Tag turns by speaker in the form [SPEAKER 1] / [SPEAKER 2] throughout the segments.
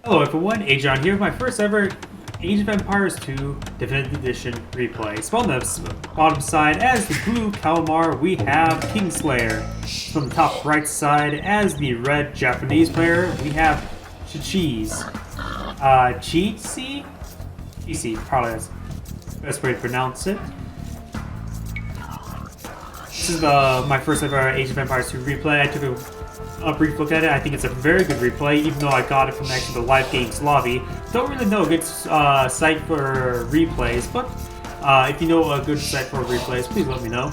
[SPEAKER 1] Hello everyone, Agion here, my first ever Age of Empires 2 Definitive Edition replay. Spawn on the bottom side, as the blue Kalmar, we have Kingslayer. From the top right side, as the red Japanese player, we have CheeC. CheeC? CheeC, probably is the best way to pronounce it. This is my first ever Age of Empires 2 replay. I took a brief look at it. I think it's a very good replay, even though I got it from actually the live games lobby. Don't really know a good site for replays, but if you know a good site for replays, please let me know.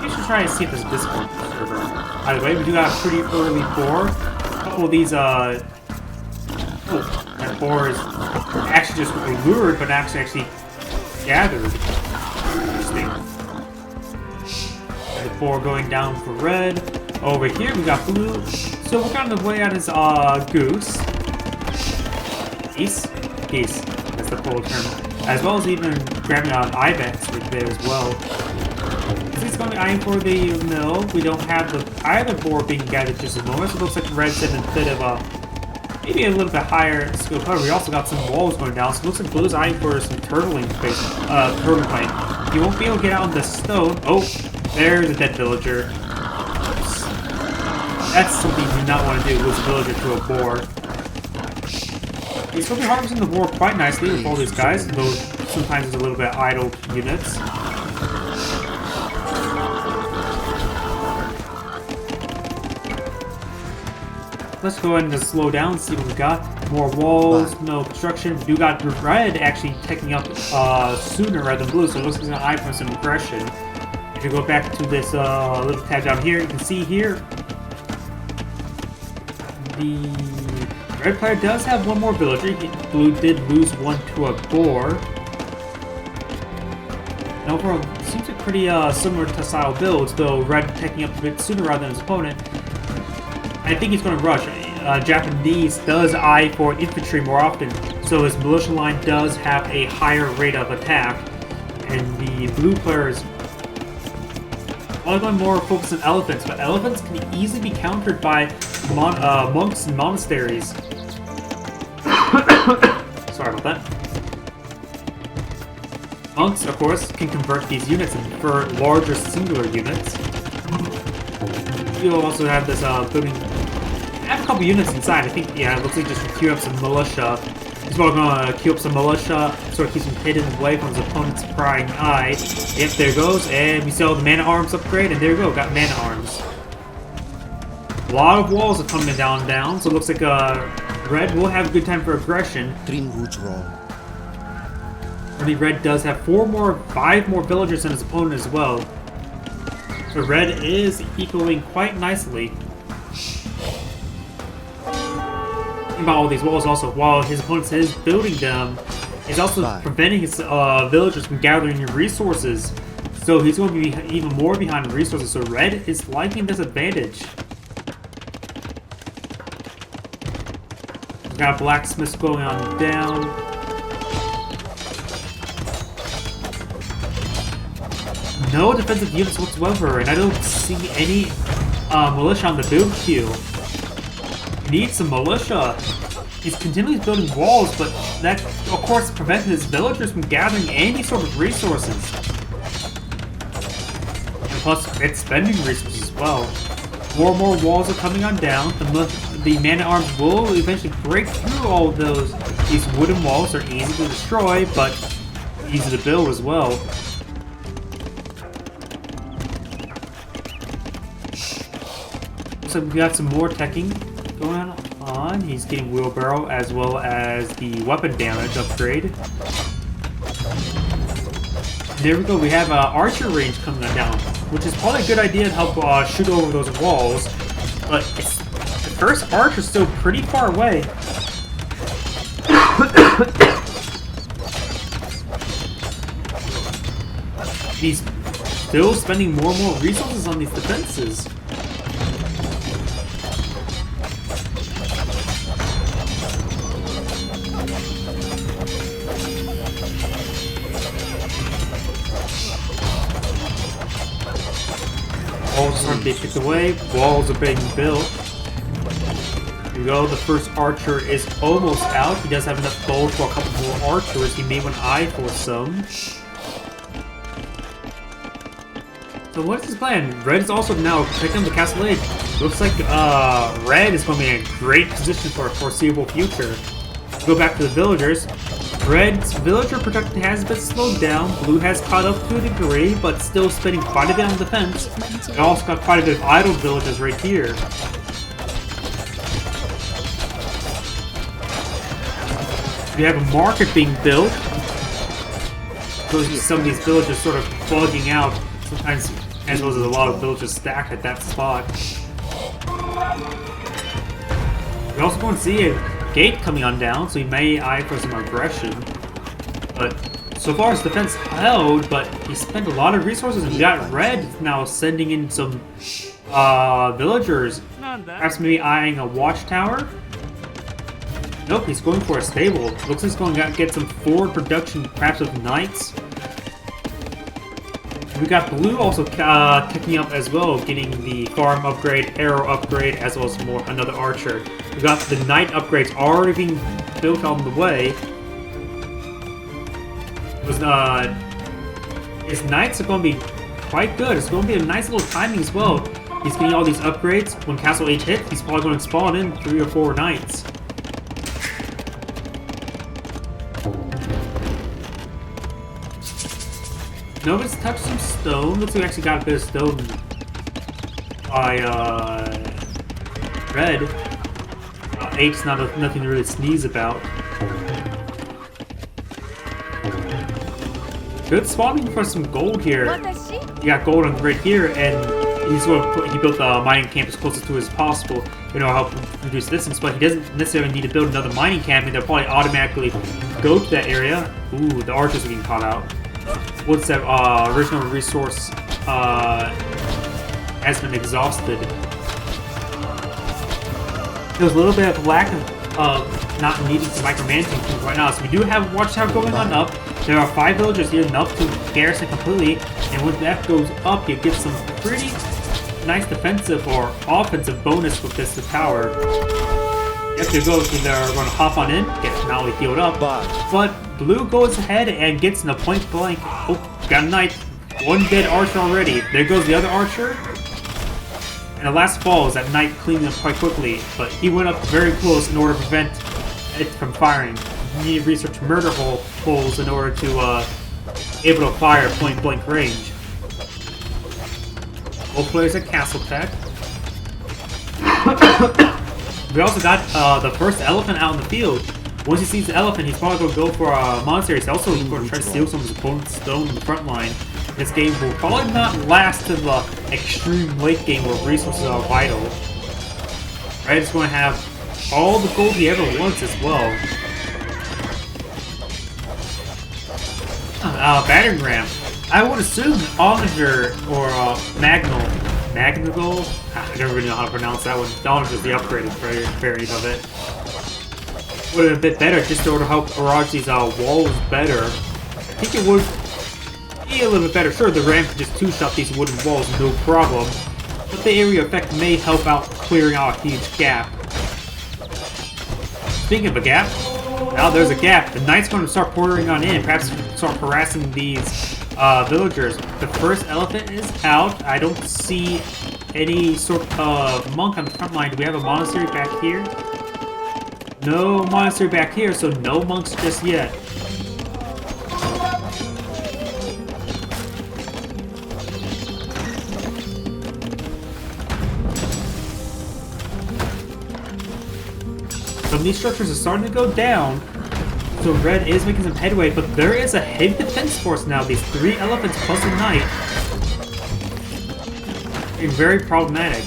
[SPEAKER 1] You should try and see if there's a Discord server. Either way, we do have a pretty early boar. A couple of these, that boar is actually just lured, but actually gathered. Interesting. The boar going down for red. Over here we got blue, so we're on the way out as goose. Geese, that's the full term. As well as even grabbing an ibex right there as well. Since he's going eyeing for the mill, we don't have either boar being gathered just a moment, so it looks like red's in a bit of a, maybe a little bit higher skill cover. We also got some walls going down, so it looks like blue's eyeing for some turtling plane. He won't be able to get out on the stone. Oh, there's a dead villager. That's something you do not want to do, lose a villager to a boar. He's going to be harvesting the boar quite nicely with all these guys, though sometimes it's a little bit idle units. Let's go ahead and just slow down, see what we got. More walls, no construction. We do got red actually taking up sooner rather than blue, so it looks like it's an eye for some aggression. If you go back to this little tab down here, you can see here the red player does have one more villager. Blue did lose one to a boar. And overall, it seems like pretty similar to style builds, though red taking up a bit sooner rather than his opponent. I think he's going to rush. Japanese does eye for infantry more often, so his militia line does have a higher rate of attack. And the blue player is going more focused on elephants, but elephants can easily be countered by monks and monasteries. Sorry about that. Monks, of course, can convert these units for larger singular units. You'll also have this building. I have a couple units inside. I think, yeah, it looks like just to queue up some militia. He's probably gonna queue up some militia, sort of keep him hidden away from his opponent's prying eye. Yep, there goes, and we sell the mana arms upgrade, and there we go, got mana arms. A lot of walls are coming down, so it looks like red will have a good time for aggression. Only red does have 5 more villagers than his opponent as well. So red is equaling quite nicely. About all these walls also, while his opponent is building them, he's also preventing his villagers from gathering resources. So he's going to be even more behind in resources, so red is liking this advantage. We've got blacksmiths going on down. No defensive units whatsoever, and I don't see any militia on the build queue. Needs some militia. He's continually building walls, but that, of course, prevents his villagers from gathering any sort of resources. And plus, it's spending resources as well. More and more walls are coming on down. The mana arms will eventually break through all of these wooden walls. They're easy to destroy, but easy to build as well. So we got some more teching going on. He's getting wheelbarrow as well as the weapon damage upgrade. There we go, we have archer range coming down, which is probably a good idea to help shoot over those walls, but the first archer's still pretty far away. He's still spending more and more resources on these defenses. Walls are being picked away, walls are being built. we go. The first archer is almost out. He does have enough gold for a couple more archers. He may want to eye for some. So what is his plan? Red is also now picking up the Castle Age. Looks like Red is going to be in a great position for a foreseeable future. Go back to the villagers. Red's villager production has been slowed down. Blue has caught up to a degree, but still spending quite a bit on defense. They also got quite a bit of idle villages right here. We have a market being built. So some of these villages sort of bugging out. Sometimes, as well as a lot of villages stacked at that spot. We're also going to see a gate coming on down, so he may eye for some aggression. But so far his defense held, but he spent a lot of resources, and we got Red now sending in some villagers. Perhaps maybe eyeing a watchtower? Nope, he's going for a stable. Looks like he's going to get some forward production, perhaps with knights. We got Blue also picking up as well, getting the farm upgrade, arrow upgrade, as well as another archer. We got the knight upgrades already being built on the way. His knights are going to be quite good. It's going to be a nice little timing as well. He's getting all these upgrades. When Castle Age hits, he's probably going to spawn in 3 or 4 knights. Nobody's touched some stone. Looks like we actually got a bit of stone by Red. 8's nothing to really sneeze about. Good spawning for some gold here. You got gold on right here, and he built the mining camp as close to as possible. Help reduce distance, but he doesn't necessarily need to build another mining camp, and they'll probably automatically go to that area. Ooh, the archers are being caught out. Once that original resource has been exhausted. There's a little bit of lack of not needing to micromanaging things right now. So we do have a watchtower going on up. There are 5 villagers here, enough to garrison completely. And when that goes up, you get some pretty nice defensive or offensive bonus with this tower. If you go, they're going to hop on in, get not only healed up, but Blue goes ahead and gets in a point blank. Oh, got a knight. 1 dead archer already. There goes the other archer. And the last fall is that knight cleaning up quite quickly, but he went up very close in order to prevent it from firing. You need to research murder holes in order to able to fire point blank range. Both players at Castle Tech. We also got the first elephant out in the field. Once he sees the elephant, he's probably going to go for a monastery. He's also going to try to steal some of his opponent's stone in the front line. This game will probably not last to the extreme late game where resources are vital. Red is going to have all the gold he ever wants as well. Battering ram. I would assume Onager or Magnagold. I don't really know how to pronounce that one. Onager is the upgraded variant of it. Would have been a bit better just to help barrage these walls better. I think it would be a little bit better. Sure, the ram could just two-shot these wooden walls, no problem. But the area effect may help out clearing out a huge gap. Speaking of a gap, now there's a gap. The knight's going to start pouring on in, perhaps start harassing these villagers. The first elephant is out. I don't see any sort of monk on the front line. Do we have a monastery back here? No monastery back here, so no monks just yet. Some of these structures are starting to go down, so Red is making some headway, but there is a heavy defense force now. These 3 elephants plus a knight. Being very problematic.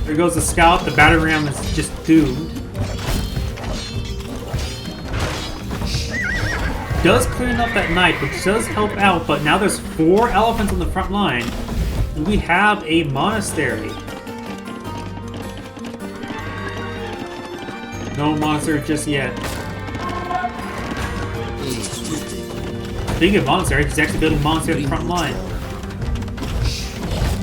[SPEAKER 1] There goes the scout. The battering ram is just doomed. Does clean up that knight, which does help out, but now there's 4 elephants on the front line. We have a monastery. No monastery just yet. Speaking of monastery, he's actually building a monastery on the front line.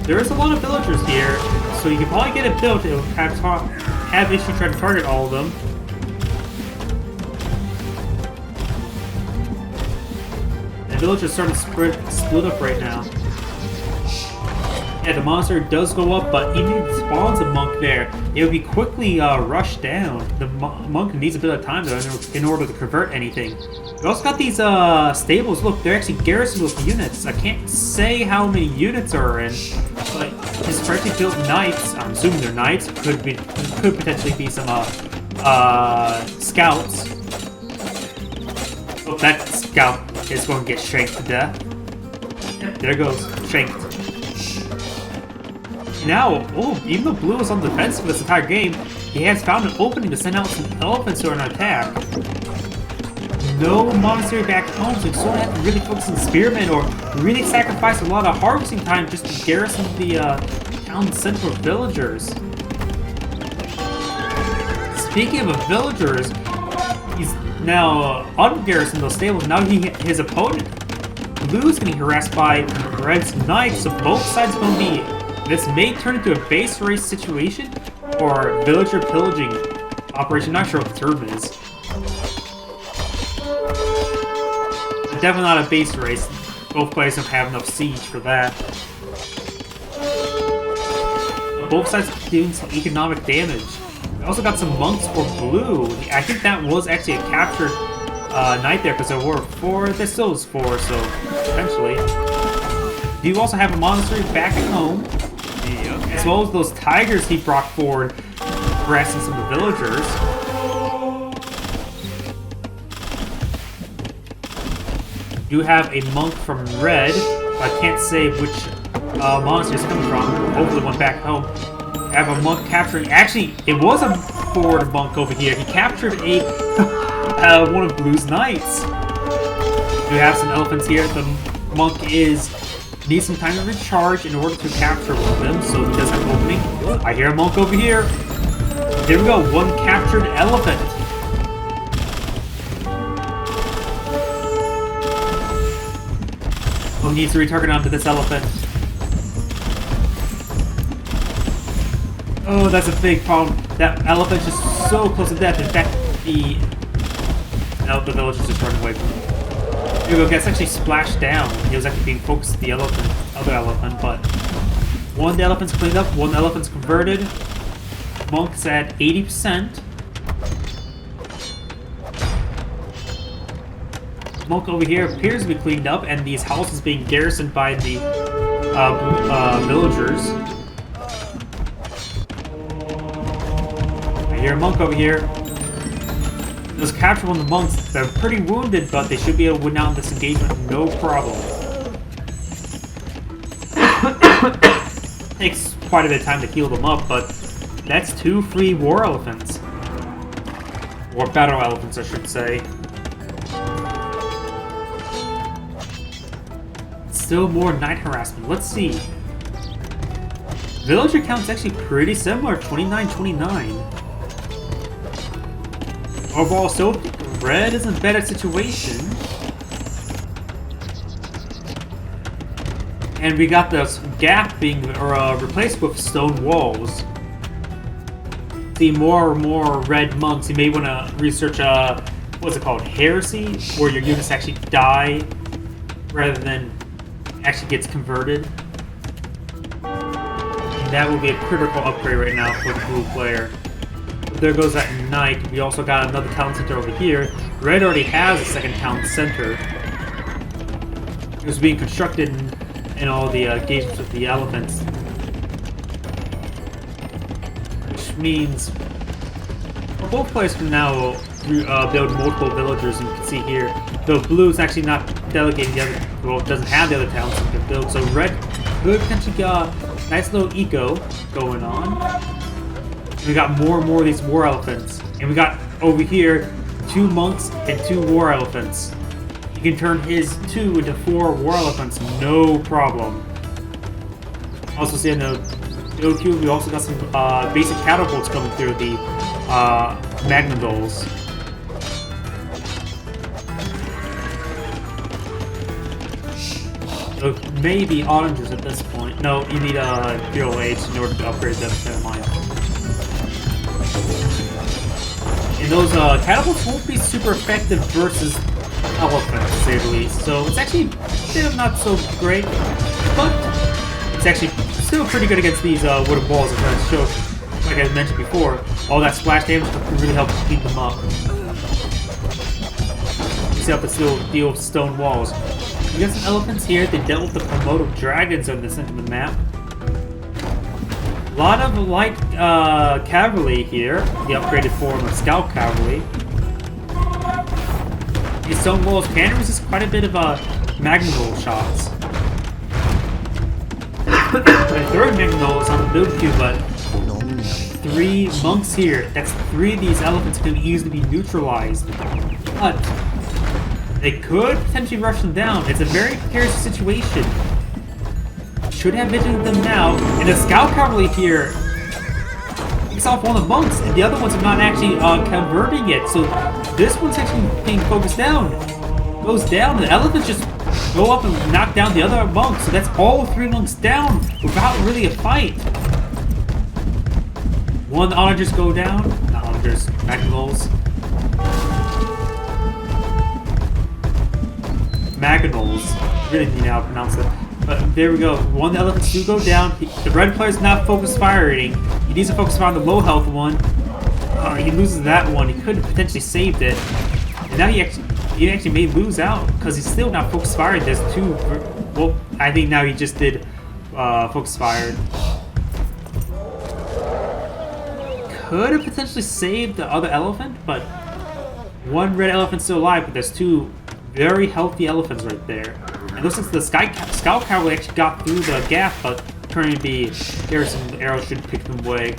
[SPEAKER 1] There is a lot of villagers here, so you can probably get it built. It'll have issue trying to target all of them. The village is starting to split up right now. Yeah, the monster does go up, but even if it spawns a monk there, it would be quickly rushed down. The monk needs a bit of time though in order to convert anything. We also got these stables. Look, they're actually garrisoned with units. I can't say how many units are in, but his freshly built knights, I'm assuming they're knights, could potentially be some scouts. Oh, that scout is going to get shanked to death. Yep, there goes, shanked. Now, oh, even though Blue is on the defense for this entire game, he has found an opening to send out some elephants to an attack. No monastery back home, so you sort of have to really focus on spearmen or really sacrifice a lot of harvesting time just to garrison the town center villagers. Speaking of villagers, he's now ungarrisoned those stables. Now his opponent, Blue's getting harassed by Red's knights, so both sides are going to be. This may turn into a base race situation or villager pillaging operation. Not sure what the term is. Definitely not a base race. Both players don't have enough siege for that. Both sides are doing some economic damage. We also got some monks for Blue. I think that was actually a captured knight there because there were 4. There still is 4, so eventually. You also have a monastery back at home. As well as those tigers he brought forward, harassing some of the villagers. You have a monk from Red. I can't say which monastery it's coming from. Hopefully one back home. I have a monk capturing. Actually, it was a forward monk over here. He captured a one of Blue's knights. You have some elephants here. The monk needs some time to recharge in order to capture one of them, so he does have an opening. I hear a monk over here. There we go, one captured elephant. Oh, he needs to retarget onto this elephant. Oh, that's a big problem. That elephant's just so close to death. In fact, the village is just running away from him. Here we go, gets actually splashed down. He was actually being focused at the other elephant, but one of the elephants cleaned up, one elephant's converted. Monk's at 80%. Monk over here appears to be cleaned up, and these houses being garrisoned by the villagers. I hear a monk over here. Let's capture one of the monks. They're pretty wounded, but they should be able to win out this engagement no problem. Takes quite a bit of time to heal them up, but that's 2 free war elephants. Or battle elephants, I should say. Still more knight harassment. Let's see. Villager count is actually pretty similar, 29-29. Overall, so Red is in a better situation. And we got this gap being replaced with stone walls. See more and more red monks. You may want to research what's it called? Heresy, where your units actually die rather than actually gets converted. And that will be a critical upgrade right now for the blue player. There goes that knight. We also got another town center over here. Red already has a second town center. It was being constructed in all the engagements with the elephants. Which means both players can now build multiple villagers, and you can see here. Though blue is actually not delegating the other, well, it doesn't have the other towns to build, so red could potentially got a nice little eco going on. We got more and more of these war elephants. And we got over here 2 monks and 2 war elephants. You can turn his 2 into 4 war elephants, no problem. Also see in the AoE2, we also got some basic catapults coming through the Magnadols. So maybe Onagers at this point. No, you need a Hero Age in order to upgrade them. Never mind. And those catapults won't be super effective versus elephants, to say the least. So it's actually a bit of not so great, but it's actually still pretty good against these wooden walls. As I showed, like I mentioned before, all that splash damage can really help keep them up. You see how they still deal with stone walls. We got some elephants here. They dealt with the Komodo dragons on this end of the map. A lot of light cavalry here, the upgraded form of scout cavalry. These stone walls can resist quite a bit of magnol shots. The third magnol is on the build queue, but 3 monks here. That's 3 of these elephants can easily be neutralized. But they could potentially rush them down. It's a very precarious situation. Should have vigilant them now. And the scout cavalry here picks off one of the monks, and the other ones are not actually converting it. So this one's actually being focused down. Goes down, the elephants just go up and knock down the other monks. So that's all 3 monks down without really a fight. One onagers go down. Not onagers, magnols. Magnols. Really need how to pronounce it. But there we go. One of the elephants do go down. The red player's not focus firing. He needs to focus fire on the low health one. He loses that one. He could have potentially saved it. And now he actually may lose out because he's still not focus fired. There's 2. Well, I think now he just did focus fired. Could have potentially saved the other elephant, but one red elephant's still alive. But there's 2 very healthy elephants right there. And looks like the scout cavalry actually got through the gap, but turning to be Garrison arrows should pick them away.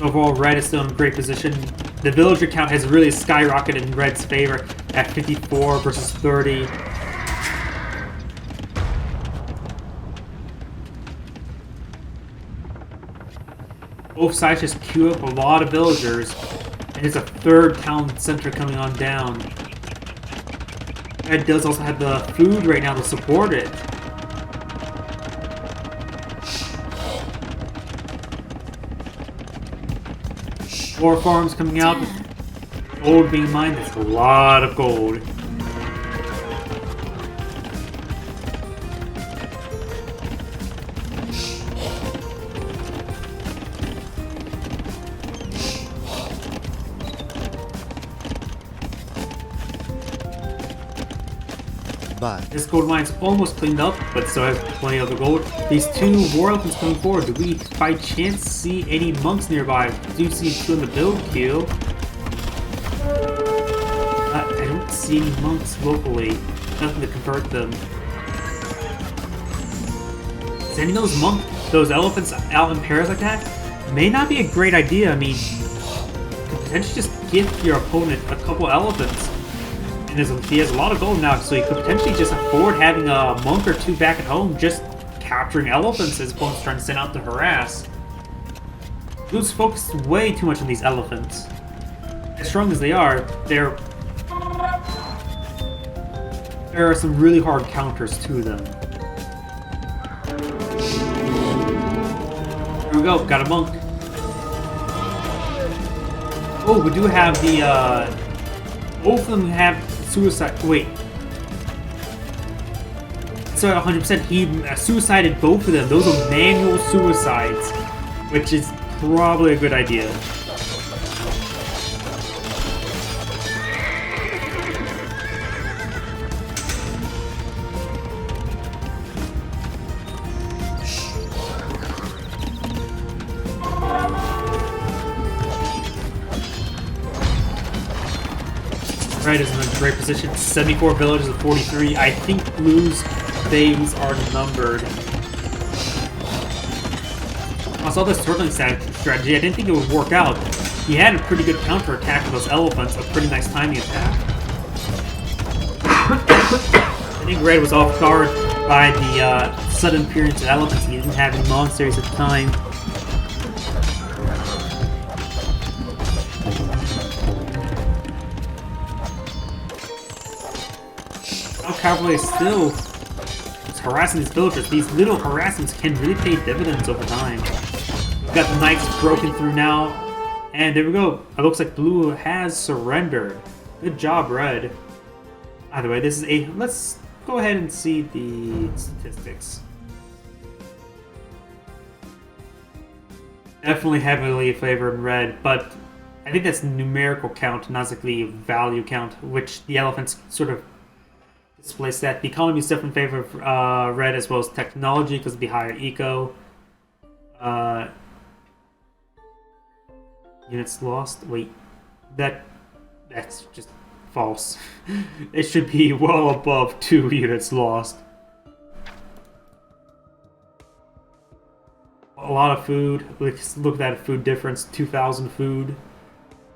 [SPEAKER 1] Overall, red is still in great position. The villager count has really skyrocketed in red's favor at 54 versus 30. Both sides just queue up a lot of villagers. And there's a 3rd town center coming on down. Red does also have the food right now to support it. More farms coming out. Gold being mined. That's a lot of gold. This gold mine's almost cleaned up, but still has plenty of the gold. These 2 war elephants coming forward. Do we, by chance, see any monks nearby? Do you see 2 in the build queue? I don't see any monks locally. Nothing to convert them. Sending those elephants out in pairs like that may not be a great idea. I mean, potentially just gift your opponent a couple elephants. And he has a lot of gold now, so he could potentially just afford having a monk or 2 back at home just capturing elephants as opponents trying to send out to harass. Blue's focused way too much on these elephants. As strong as they are, there are some really hard counters to them. Here we go, got a monk. Oh, we do have the, both of them have suicide. Wait. So 100%, he suicided both of them. Those are manual suicides, which is probably a good idea. Red is in a great position. 74 villages of 43. I think Blue's days are numbered. I saw this turtling strategy. I didn't think it would work out. He had a pretty good counter attack with those elephants, a pretty nice timing attack. I think Red was off guard by the sudden appearance of elephants. He didn't have any monsters at the time. Our cavalry is still harassing these villagers. These little harassments can really pay dividends over time. We've got the knights broken through now. And there we go. It looks like blue has surrendered. Good job, red. By the way, this is a... Let's go ahead and see the statistics. Definitely heavily favored red, but I think that's numerical count, not exactly value count, which the elephants sort of displace that. The economy is definitely in favor of red, as well as technology because of the higher eco. Units lost. Wait, that's just false. It should be well above 2 units lost. A lot of food. Let's look at that food difference. 2,000 food.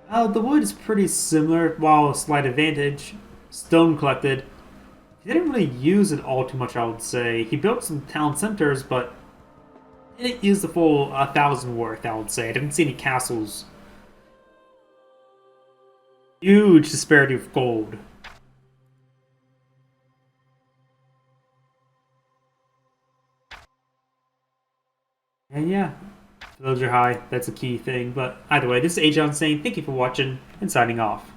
[SPEAKER 1] The wood is pretty similar, while a slight advantage. Stone collected. He didn't really use it all too much, I would say. He built some town centers, but he didn't use the full 1,000 worth, I would say. I didn't see any castles. Huge disparity of gold. And yeah, villager high, that's a key thing. But either way, this is Agion saying thank you for watching and signing off.